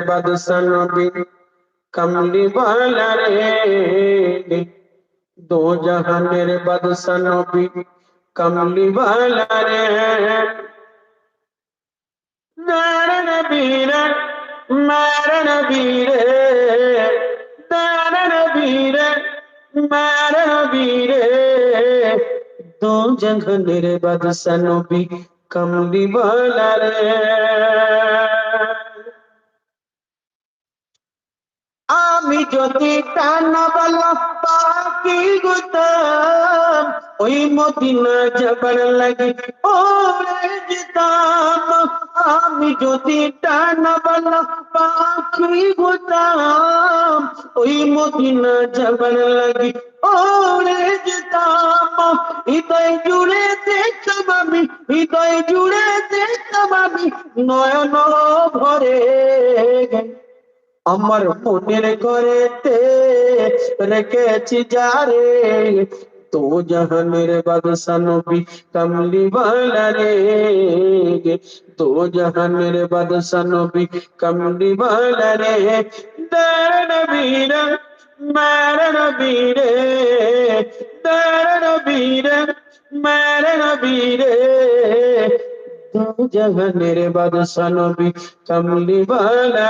বাদশা নবী কমলি ওয়ালা রে, দো জাহানের বাদশা নবী কমলি ওয়ালা রে। मेरे नबी रे, मेरे नबी रे, मेरे नबी रे, मेरे नबी रे, दो जहाনের বাদশা নবী কমলি ওয়ালা রে। আমি যদি টানাওয়ালা পাখি হতাম, ওই মদিনা যাবার লাগি ওরে যেতাম। আমি যদি টানাওয়ালা পাখি হতাম, ওই মদিনা যাবার লাগি ওরে যেতাম। হৃদয় জুড়ে দেখতাম আমি, হৃদয় জুড়ে দেখতাম আমি, নয়ন ভরে আমার মনের ঘরেতে রেখেছি যারে, তো জাহানের বাদশা নবী কমলি ওয়ালা রে, তো জাহানের বাদশা নবী কমলি ওয়ালা রে। তেরে নবী রে, মেরে নবী রে, তেরে নবী রে, মেরে নবী রে, তো জাহানের বাদশা নবী কমলি ওয়ালা